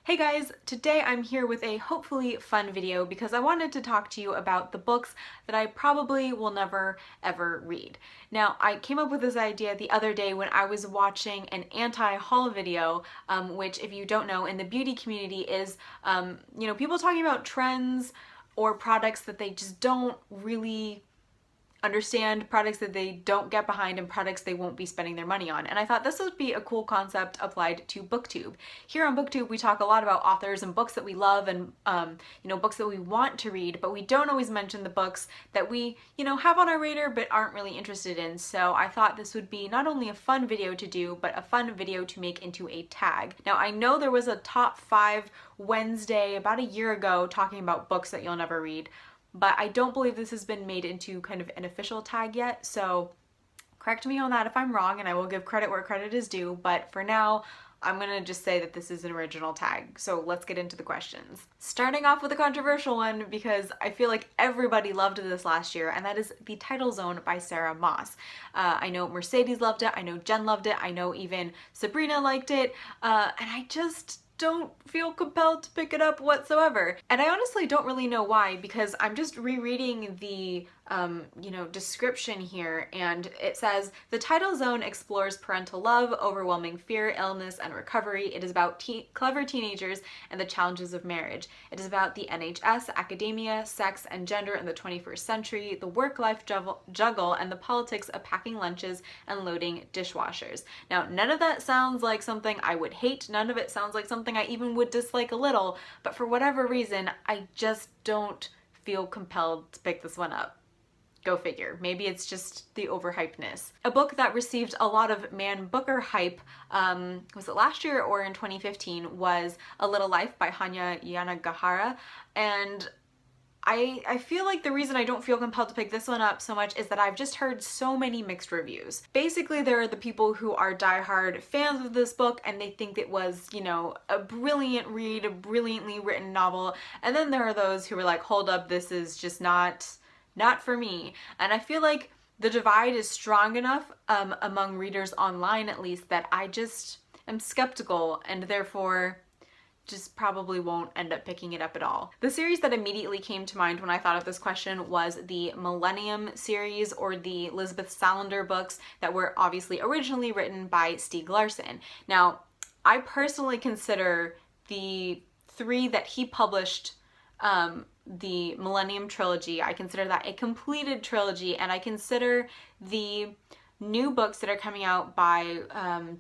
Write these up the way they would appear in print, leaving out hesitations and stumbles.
Hey guys, today I'm here with a hopefully fun video because I wanted to talk to you about the books that I probably will never ever read. Now, I came up with this idea the other day when I was watching an anti-haul video, which if you don't know, in the beauty community is, people talking about trends or products that they just don't really understand, products that they don't get behind, and products they won't be spending their money on. And I thought this would be a cool concept applied to BookTube. Here on BookTube, we talk a lot about authors and books that we love and, books that we want to read, but we don't always mention the books that we, have on our radar but aren't really interested in. So I thought this would be not only a fun video to do, but a fun video to make into a tag. Now, I know there was a top 5 Wednesday about a year ago talking about books that you'll never read, but I don't believe this has been made into kind of an official tag yet, so correct me on that if I'm wrong, and I will give credit where credit is due, but for now, I'm gonna just say that this is an original tag. So let's get into the questions. Starting off with a controversial one, because I feel like everybody loved this last year, and that is The Title Zone by Sarah Moss. I know Mercedes loved it, I know Jen loved it, I know even Sabrina liked it, and I just don't feel compelled to pick it up whatsoever. And I honestly don't really know why, because I'm just rereading the description here, and it says, the Title Zone explores parental love, overwhelming fear, illness, and recovery. It is about clever teenagers and the challenges of marriage. It is about the NHS, academia, sex, and gender in the 21st century, the work-life juggle, and the politics of packing lunches and loading dishwashers. Now, none of that sounds like something I would hate. None of it sounds like something I even would dislike a little, but for whatever reason, I just don't feel compelled to pick this one up. Go figure. Maybe it's just the overhypeness. A book that received a lot of Man Booker hype, was it last year or in 2015, was A Little Life by Hanya Yanagihara. And I feel like the reason I don't feel compelled to pick this one up so much is that I've just heard so many mixed reviews. Basically, there are the people who are diehard fans of this book and they think it was, a brilliant read, a brilliantly written novel. And then there are those who are like, hold up, this is just not for me. And I feel like the divide is strong enough among readers online, at least, that I just am skeptical and therefore just probably won't end up picking it up at all. The series that immediately came to mind when I thought of this question was the Millennium series, or the Elizabeth Salander books that were obviously originally written by Stieg Larsson. Now, I personally consider the 3 that he published, the Millennium trilogy, I consider that a completed trilogy, and I consider the new books that are coming out by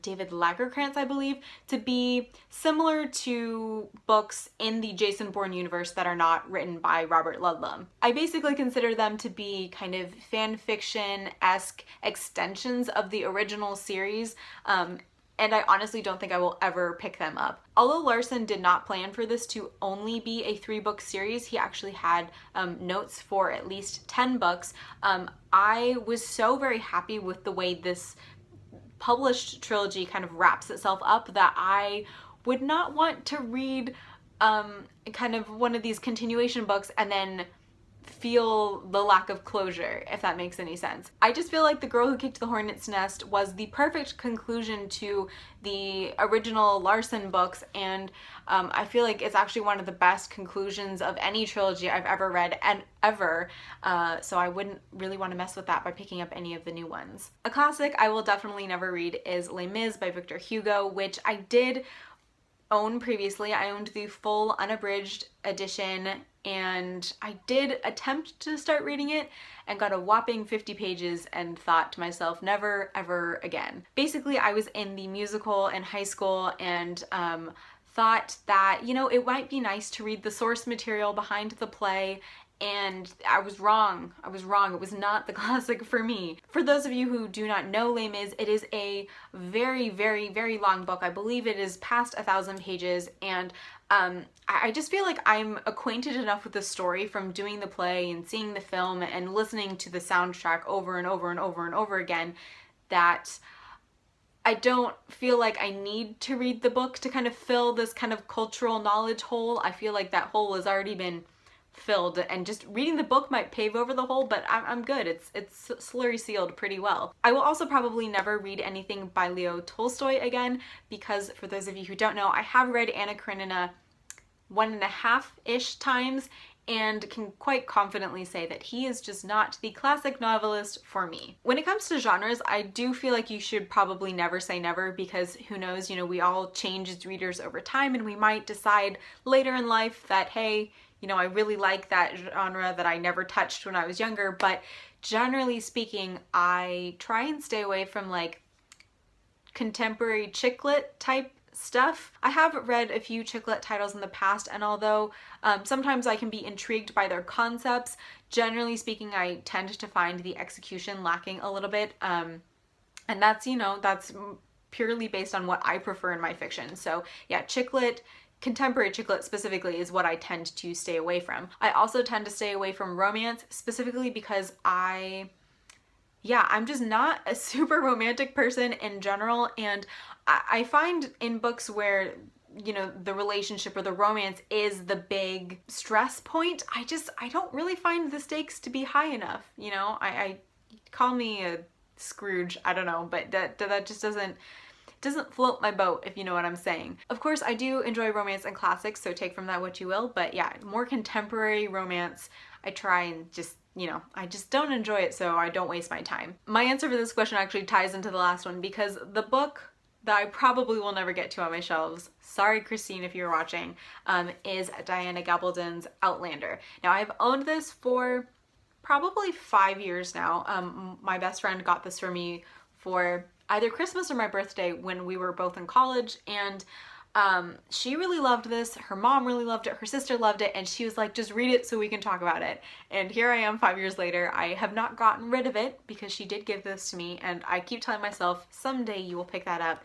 David Lagerkrantz, I believe, to be similar to books in the Jason Bourne universe that are not written by Robert Ludlum. I basically consider them to be kind of fan fiction-esque extensions of the original series, and I honestly don't think I will ever pick them up. Although Larson did not plan for this to only be a 3-book series, he actually had notes for at least 10 books. I was so very happy with the way this published trilogy kind of wraps itself up that I would not want to read kind of one of these continuation books and then feel the lack of closure, if that makes any sense. I just feel like The Girl Who Kicked the Hornet's Nest was the perfect conclusion to the original Larson books, and I feel like it's actually one of the best conclusions of any trilogy I've ever read, and ever, so I wouldn't really want to mess with that by picking up any of the new ones. A classic I will definitely never read is Les Mis by Victor Hugo, which I did own previously. I owned the full unabridged edition, and I did attempt to start reading it and got a whopping 50 pages and thought to myself, never ever again. Basically, I was in the musical in high school and thought that, it might be nice to read the source material behind the play, and I was wrong. It was not the classic for me. For those of you who do not know Les Mis, it is a very, very, very long book. I believe it is past 1,000 pages, and I just feel like I'm acquainted enough with the story from doing the play and seeing the film and listening to the soundtrack over and over and over and over again that I don't feel like I need to read the book to kind of fill this kind of cultural knowledge hole. I feel like that hole has already been filled, and just reading the book might pave over the hole, but I'm good. It's slurry sealed pretty well. I will also probably never read anything by Leo Tolstoy again, because for those of you who don't know, I have read Anna Karenina 1.5-ish times, and can quite confidently say that he is just not the classic novelist for me. When it comes to genres, I do feel like you should probably never say never, because who knows, you know, we all change as readers over time, and we might decide later in life that, hey, you know, I really like that genre that I never touched when I was younger. But generally speaking, I try and stay away from like contemporary chick lit type stuff. I have read a few chick lit titles in the past, and although sometimes I can be intrigued by their concepts, generally speaking, I tend to find the execution lacking a little bit. And that's, you know, that's purely based on what I prefer in my fiction. So yeah, chick lit, contemporary chick lit specifically, is what I tend to stay away from. I also tend to stay away from romance, specifically because I'm just not a super romantic person in general, and I find in books where, you know, the relationship or the romance is the big stress point, I don't really find the stakes to be high enough, you know? I call me a Scrooge, I don't know, but that just doesn't float my boat, if you know what I'm saying. Of course, I do enjoy romance and classics, so take from that what you will, but yeah, more contemporary romance, I try and just, you know, I just don't enjoy it, so I don't waste my time. My answer for this question actually ties into the last one, because the book that I probably will never get to on my shelves, sorry Christine if you're watching, is Diana Gabaldon's Outlander. Now, I've owned this for probably 5 years now. My best friend got this for me for either Christmas or my birthday when we were both in college, and she really loved this, her mom really loved it, her sister loved it, and she was like, just read it so we can talk about it. And here I am 5 years later. I have not gotten rid of it because she did give this to me, and I keep telling myself someday you will pick that up,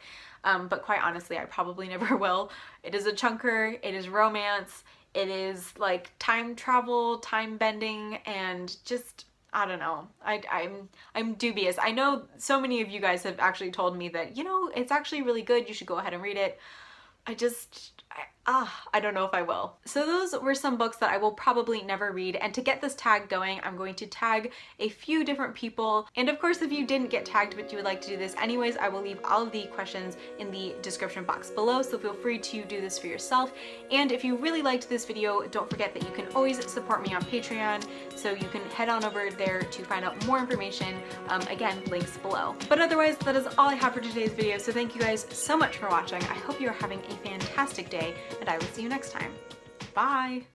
but quite honestly I probably never will. It is a chunker, it is romance, it is like time travel, time bending, and just, I don't know. I'm dubious. I know so many of you guys have actually told me that, you know, it's actually really good, you should go ahead and read it. I don't know if I will. So those were some books that I will probably never read, and to get this tag going, I'm going to tag a few different people. And of course, if you didn't get tagged but you would like to do this anyways, I will leave all of the questions in the description box below, so feel free to do this for yourself. And if you really liked this video, don't forget that you can always support me on Patreon, so you can head on over there to find out more information. Again, links below. But otherwise, that is all I have for today's video, so thank you guys so much for watching. I hope you are having a fantastic day, and I will see you next time. Bye!